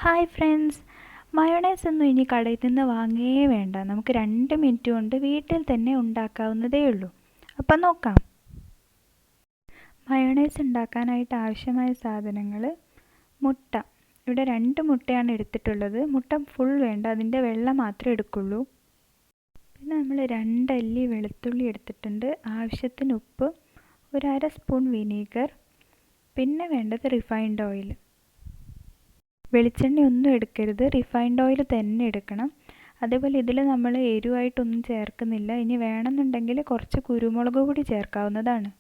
Hi friends, mayonnaise ഒന്നും ഇനി കടയിൽ നിന്ന് വാങ്ങേ വേണ്ട. നമുക്ക് 2 മിനിറ്റ് കൊണ്ട് വീട്ടിൽ തന്നെ ഉണ്ടാക്കാവുന്നതേ ഉള്ളൂ. അപ്പം നോക്കാം. മയോണൈസ് ഉണ്ടാക്കാനായിട്ട് ആവശ്യമായ സാധനങ്ങൾ: മുട്ട. ഇവിടെ 2 മുട്ടയാണ് എടുത്തിട്ടുള്ളത്. മുട്ട ഫുൾ വേണ്ട, അതിൻ്റെ വെള്ള മാത്രമേ എടുക്കുള്ളൂ. പിന്നെ നമ്മൾ 2 അല്ലി വെളുത്തുള്ളി എടുത്തിട്ടുണ്ട്. ആവശ്യത്തിന് ഉപ്പ്, ഒരു അര സ്പൂൺ വിനീഗർ. പിന്നെ വേണ്ടത് റിഫൈൻഡ് ഓയിൽ. വെളിച്ചെണ്ണ ഒന്നും എടുക്കരുത്, റിഫൈൻഡ് ഓയിൽ തന്നെ എടുക്കണം. അതേപോലെ ഇതിൽ നമ്മൾ എരിവായിട്ടൊന്നും ചേർക്കുന്നില്ല. ഇനി വേണമെന്നുണ്ടെങ്കിൽ കുറച്ച് കുരുമുളക് പൊടി ചേർക്കാവുന്നതാണ്.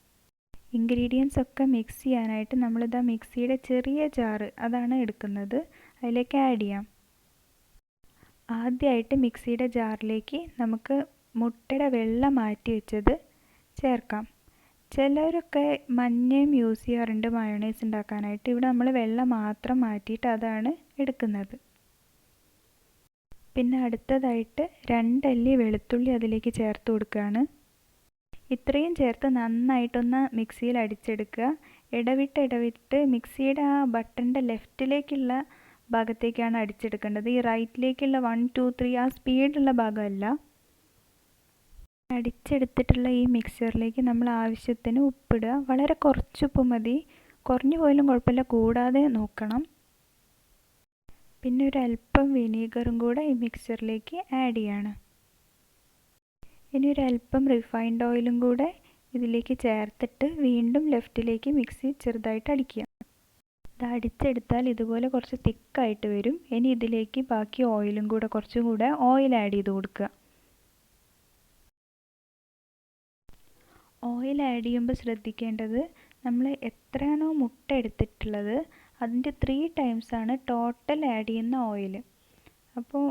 ഇൻഗ്രീഡിയൻസ് ഒക്കെ മിക്സ് ചെയ്യാനായിട്ട് നമ്മളിതാ മിക്സിയുടെ ചെറിയ ജാറ് അതാണ് എടുക്കുന്നത്, അതിലേക്ക് ആഡ് ചെയ്യാം. ആദ്യമായിട്ട് മിക്സിയുടെ ജാറിലേക്ക് നമുക്ക് മുട്ടയുടെ വെള്ള മാറ്റി വെച്ചത് ചേർക്കാം. ചിലരൊക്കെ മഞ്ഞയും യൂസ് ചെയ്യാറുണ്ട് മയോണൈസ് ഉണ്ടാക്കാനായിട്ട്. ഇവിടെ നമ്മൾ വെള്ളം മാത്രം മാറ്റിയിട്ട് അതാണ് എടുക്കുന്നത്. പിന്നെ അടുത്തതായിട്ട് 2 അല്ലി വെളുത്തുള്ളി അതിലേക്ക് ചേർത്ത് കൊടുക്കുകയാണ്. ഇത്രയും ചേർത്ത് നന്നായിട്ടൊന്ന് മിക്സിയിൽ അടിച്ചെടുക്കുക. ഇടവിട്ട് മിക്സിയുടെ ആ ബട്ടൻ്റെ ലെഫ്റ്റിലേക്കുള്ള ഭാഗത്തേക്കാണ് അടിച്ചെടുക്കേണ്ടത്. ഈ റൈറ്റിലേക്കുള്ള 1 2 3 ആ സ്പീഡുള്ള ഭാഗമല്ല. അടിച്ചെടുത്തിട്ടുള്ള ഈ മിക്സറിലേക്ക് നമ്മൾ ആവശ്യത്തിന് ഉപ്പിടുക. വളരെ കുറച്ച് ഉപ്പ് മതി, കുറഞ്ഞു പോയാലും കുഴപ്പമില്ല, കൂടാതെ നോക്കണം. പിന്നെ ഒരല്പം വിനീഗറും കൂടെ ഈ മിക്സറിലേക്ക് ആഡ് ചെയ്യാണ്. ഇനി ഒരല്പം റിഫൈൻഡ് ഓയിലും കൂടെ ഇതിലേക്ക് ചേർത്തിട്ട് വീണ്ടും ലെഫ്റ്റിലേക്ക് മിക്സി ചെറുതായിട്ട് അടിക്കുക. ഇത് അടിച്ചെടുത്താൽ ഇതുപോലെ കുറച്ച് തിക്കായിട്ട് വരും. ഇനി ഇതിലേക്ക് ബാക്കി ഓയിലും കൂടെ കുറച്ചും കൂടെ ഓയിൽ ആഡ് ചെയ്ത് കൊടുക്കുക. ഓയിൽ ആഡ് ചെയ്യുമ്പോൾ ശ്രദ്ധിക്കേണ്ടത്, നമ്മൾ എത്രയാണോ മുട്ട എടുത്തിട്ടുള്ളത് അതിൻ്റെ 3 ടൈംസാണ് ടോട്ടൽ ആഡ് ചെയ്യുന്ന ഓയിൽ. അപ്പോൾ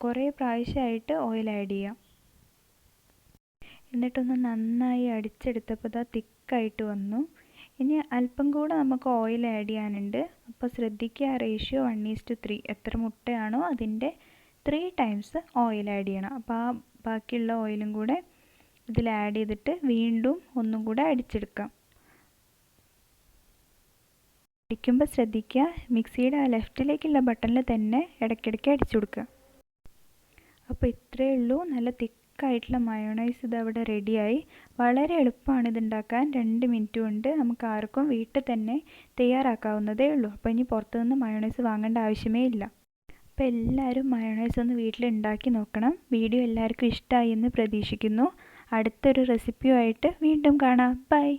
കുറേ പ്രാവശ്യമായിട്ട് ഓയിൽ ആഡ് ചെയ്യാം. എന്നിട്ടൊന്ന് നന്നായി അടിച്ചെടുത്തപ്പോൾ ഇതാ തിക്കായിട്ട് വന്നു. ഇനി അല്പം കൂടെ നമുക്ക് ഓയിൽ ആഡ് ചെയ്യാനുണ്ട്. അപ്പോൾ ശ്രദ്ധിക്കുക, റേഷ്യോ 1:3. എത്ര മുട്ടയാണോ അതിൻ്റെ 3 ടൈംസ് ഓയിൽ ആഡ് ചെയ്യണം. അപ്പോൾ ആ ബാക്കിയുള്ള ഓയിലും കൂടെ ഇതിൽ ആഡ് ചെയ്തിട്ട് വീണ്ടും ഒന്നും കൂടെ അടിച്ചെടുക്കാം. അടിക്കുമ്പോൾ ശ്രദ്ധിക്കുക, മിക്സിയുടെ ആ ലെഫ്റ്റിലേക്കുള്ള ബട്ടണിൽ തന്നെ ഇടയ്ക്കിടയ്ക്ക് അടിച്ചു കൊടുക്കുക. അപ്പോൾ ഇത്രയേ ഉള്ളൂ, നല്ല തിക്കായിട്ടുള്ള മയോണൈസ് ഇതവിടെ റെഡിയായി. വളരെ എളുപ്പമാണ് ഇതുണ്ടാക്കാൻ. 2 മിനിറ്റ് കൊണ്ട് നമുക്ക് ആർക്കും വീട്ടിൽ തന്നെ തയ്യാറാക്കാവുന്നതേ ഉള്ളൂ. അപ്പോൾ ഇനി പുറത്തുനിന്ന് മയോണൈസ് വാങ്ങേണ്ട ആവശ്യമേ ഇല്ല. അപ്പോൾ എല്ലാവരും മയോണൈസ് ഒന്ന് വീട്ടിൽ ഉണ്ടാക്കി നോക്കണം. വീഡിയോ എല്ലാവർക്കും ഇഷ്ടമായി എന്ന് പ്രതീക്ഷിക്കുന്നു. അടുത്തൊരു റെസിപ്പിയുമായിട്ട് വീണ്ടും കാണാം. ബൈ.